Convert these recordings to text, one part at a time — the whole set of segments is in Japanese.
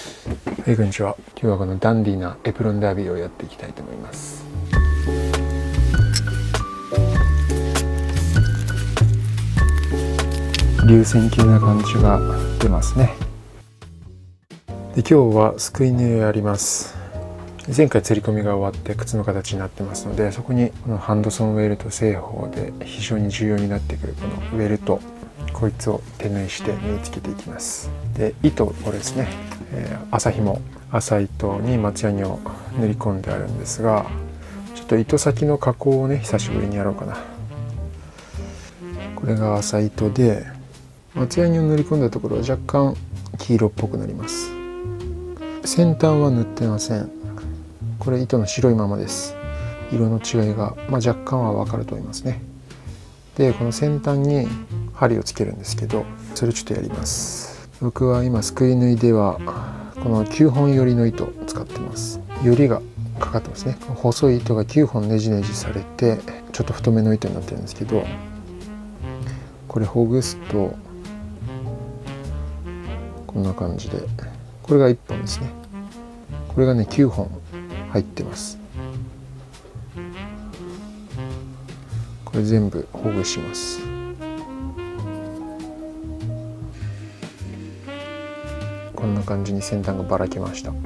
はい、こんにちは。今日はこのダンディーなエプロンダービーをやっていきたいと思います。流線形な感じが出ますね。で、今日はすくい縫いをやります。前回釣り込みが終わって靴の形になってますので、そこにこのハンドソンウェルト製法で非常に重要になってくるこのウェルト、こいつを手縫いして縫い付けていきます。で、糸、これですね、麻紐、麻糸に松ヤニを塗り込んであるんですが、ちょっと糸先の加工をね、久しぶりにやろうかな。これが麻糸で、松ヤニを塗り込んだところは若干黄色っぽくなります。先端は塗ってません。これ糸の白いままです。色の違いが、若干は分かると思いますね。で、この先端に針をつけるんですけど、それちょっとやります。僕は今すくい縫いではこの9本よりの糸を使ってます。よりがかかってますね。細い糸が9本ねじねじされて、ちょっと太めの糸になってるんですけど、これほぐすとこんな感じで、これが1本ですね。これがね9本入ってます。これ全部ほぐします。こんな感じに先端がばらけました。で、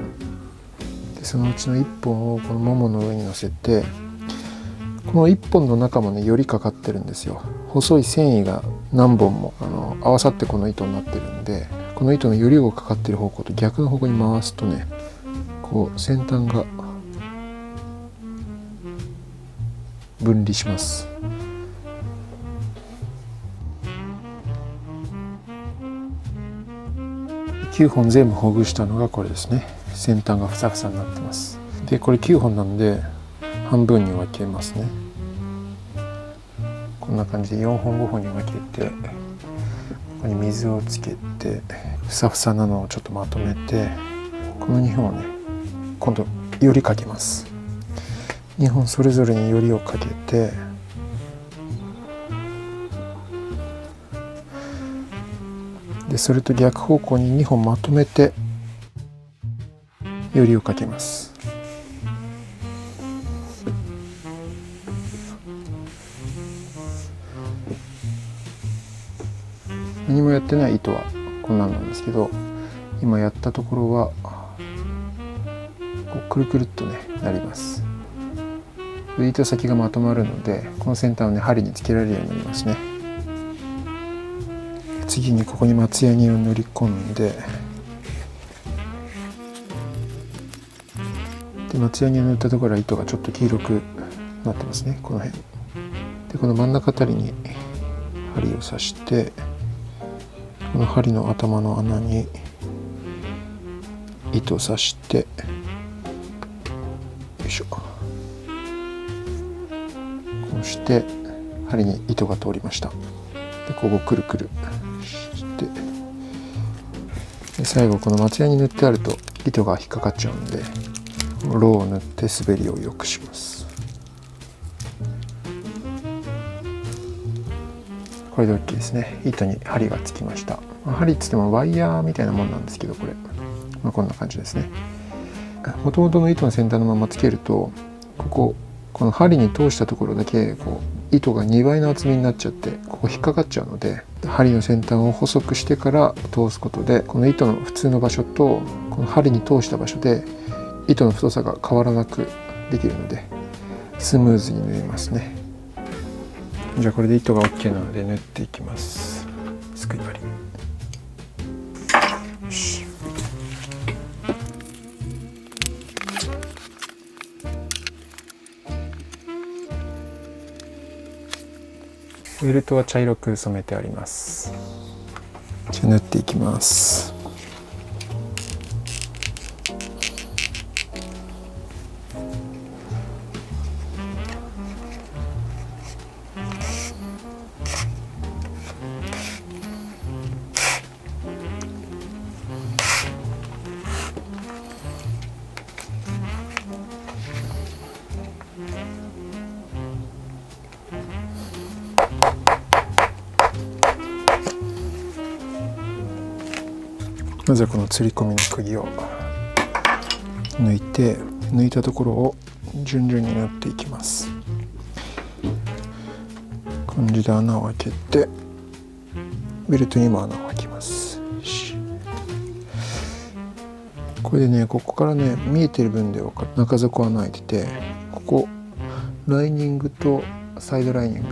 そのうちの1本をこのももの上に乗せて、この1本の中もねよりかかってるんですよ。細い繊維が何本も合わさってこの糸になってるんで、この糸のよりがかかってる方向と逆の方向に回すとね、こう先端が分離します。9本全部ほぐしたのがこれですね。先端がふさふさになってます。で、これ9本なんで半分に分けますね。こんな感じで4本5本に分けて、ここに水をつけて、ふさふさなのをちょっとまとめて、この2本をね今度よりかけます。2本それぞれによりをかけて、でそれと逆方向に2本まとめてよりをかけます。何もやってない糸はこんなんなんですけど、今やったところはこうくるくるっとねなります。糸先がまとまるので、この先端をね針につけられるようになりますね。次にここに松ヤニを塗り込んで、松ヤニを塗ったところは糸がちょっと黄色くなってますね、この辺で。この真ん中あたりに針を刺して、この針の頭の穴に糸を刺して、よいしょ、こうして針に糸が通りました。で、ここくるくるして、で最後この松ヤニ塗ってあると糸が引っかかっちゃうんで、ローを塗って滑りを良くします。これで OK ですね。糸に針がつきました。針っつってもワイヤーみたいなもんなんですけど、これ、こんな感じですね。もともとの糸の先端のままつけると、この針に通したところだけ糸が2倍の厚みになっちゃって、ここ引っかかっちゃうので、針の先端を細くしてから通すことで、この糸の普通の場所とこの針に通した場所で糸の太さが変わらなくできるので、スムーズに縫えますね。じゃあこれで糸が OK なので縫っていきます。すくい針。よし。ウェルトは茶色く染めてあります。じゃあ縫っていきます。まずはこの釣り込みの釘を抜いて、抜いたところを順々に縫っていきます。こんな感じで穴を開けて、ベルトにも穴を開けます。これでね、ここからね、見えてる分では中底穴開いてて、ここライニングとサイドライニング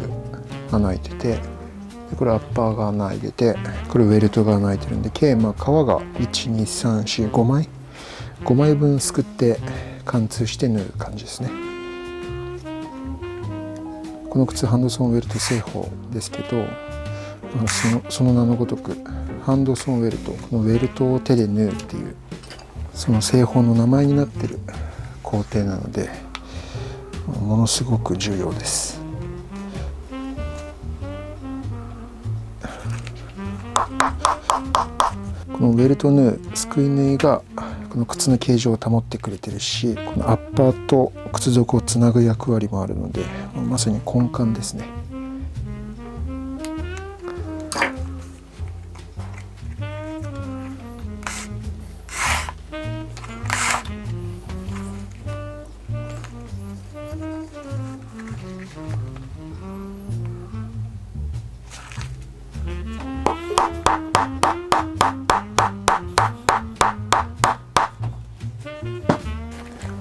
穴開いてて、でこれアッパーが穴開いてて、これウェルトが穴開いてるんで、計革が12345枚5枚分すくって貫通して縫う感じですね。この靴ハンドソンウェルト製法ですけど、その名のごとくハンドソンウェルト、このウェルトを手で縫うっていうその製法の名前になってる工程なので、ものすごく重要です。このウェルト縫うすくい縫いがこの靴の形状を保ってくれてるし、このアッパーと靴底をつなぐ役割もあるので、まさに根幹ですね。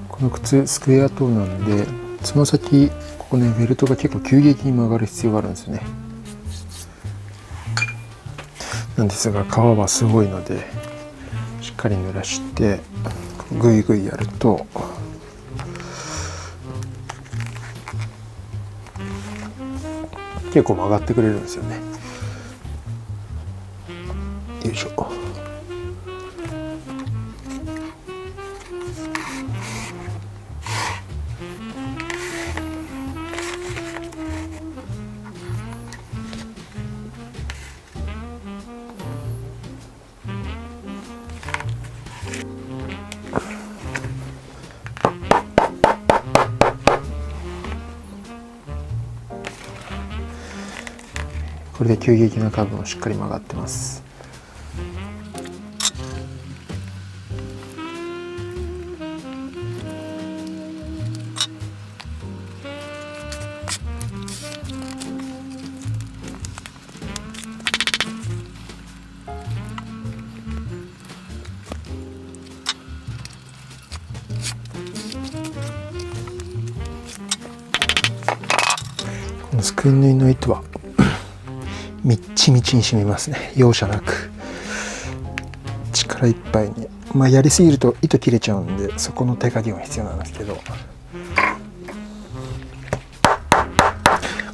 この靴スクエアトーなんで、つま先ここね、ベルトが結構急激に曲がる必要があるんですよね。なんですが、皮はすごいのでしっかり濡らしてグイグイやると結構曲がってくれるんですよね。よいしょ。これで急激なカーブもしっかり曲がってます。このすくい縫いの糸はみっちみちに締めますね。容赦なく力いっぱいに、やりすぎると糸切れちゃうんで、そこの手加減は必要なんですけど、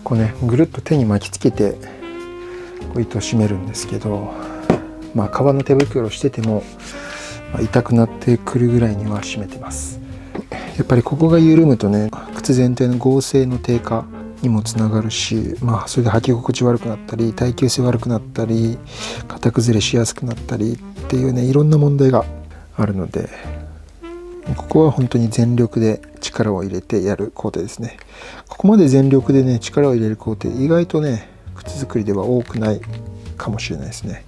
こうね、ぐるっと手に巻きつけてこう糸を締めるんですけど、革の手袋をしてても、痛くなってくるぐらいには締めてます。やっぱりここが緩むとね、靴全体の剛性の低下にもつながるし、それで履き心地悪くなったり、耐久性悪くなったり、型崩れしやすくなったりっていうね、いろんな問題があるので、ここは本当に全力で力を入れてやる工程ですね。ここまで全力でね、力を入れる工程、意外とね、靴作りでは多くないかもしれないですね。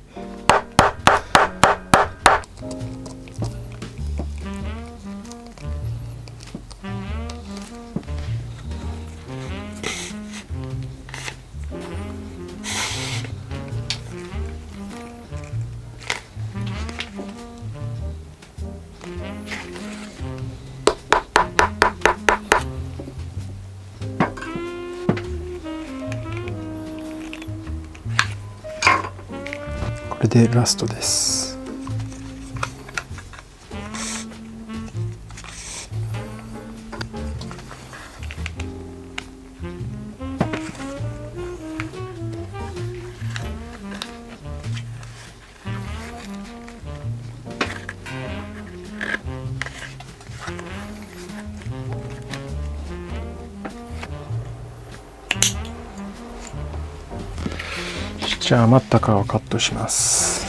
これでラストです。じゃあ余った皮をカットします。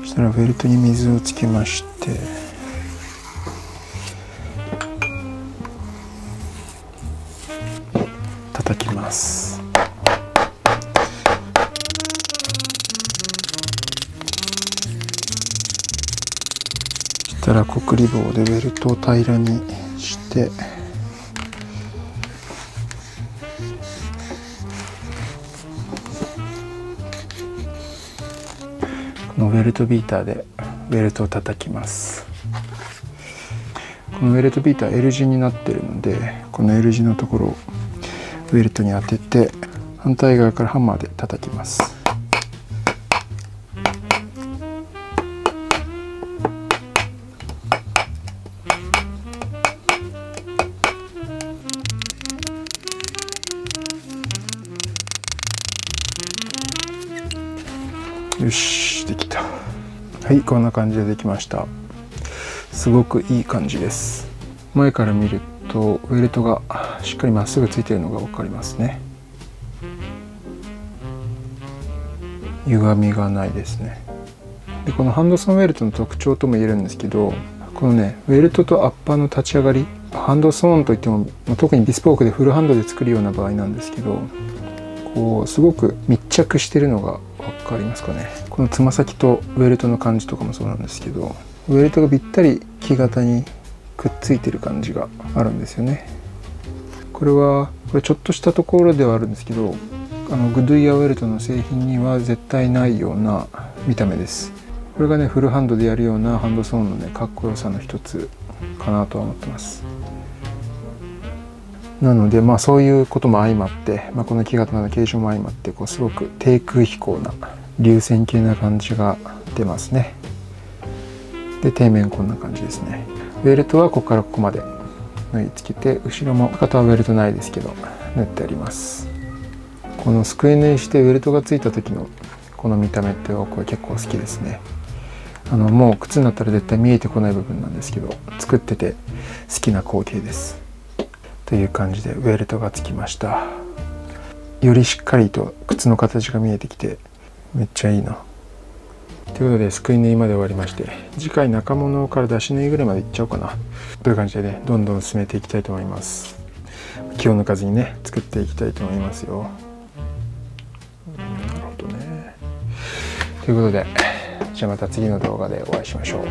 したらベルトに水をつけまして、叩きます。そしたらコクリ棒でベルトを平らにして、このベルトビーターでベルトを叩きます。このベルトビーター L 字になっているので、この L 字のところをベルトに当てて、反対側からハンマーで叩きます。よし、できた。はい、こんな感じでできました。すごくいい感じです。前から見るとベルトがしっかりまっすぐついているのが分かりますね。歪みがないですね。でこのハンドソンウェルトの特徴とも言えるんですけど、このねウェルトとアッパーの立ち上がり、ハンドソーンといっても特にビスポークでフルハンドで作るような場合なんですけど、こうすごく密着してるのが分かりますかね。このつま先とウェルトの感じとかもそうなんですけど、ウェルトがぴったり木型にくっついてる感じがあるんですよね。これちょっとしたところではあるんですけど、グッドイヤーウェルトの製品には絶対ないような見た目です。これがねフルハンドでやるようなハンドソーンのねかっこよさの一つかなとは思ってます。なのでそういうことも相まって、この木型の形状も相まってすごく低空飛行な流線形な感じが出ますね。で底面こんな感じですね。ウェルトはここからここまで縫い付けて、後ろもかかとはウェルトないですけど縫ってあります。このすくい縫いしてウェルトがついた時のこの見た目って僕は結構好きですね。もう靴になったら絶対見えてこない部分なんですけど、作ってて好きな光景です。という感じでウェルトがつきました。よりしっかりと靴の形が見えてきてめっちゃいいな。ということで、すくい縫いまで終わりまして、次回中物から出し縫いぐらいまでいっちゃおうかなという感じでね、どんどん進めていきたいと思います。気を抜かずにね作っていきたいと思いますよ。なるほどね。ということで、じゃあまた次の動画でお会いしましょう。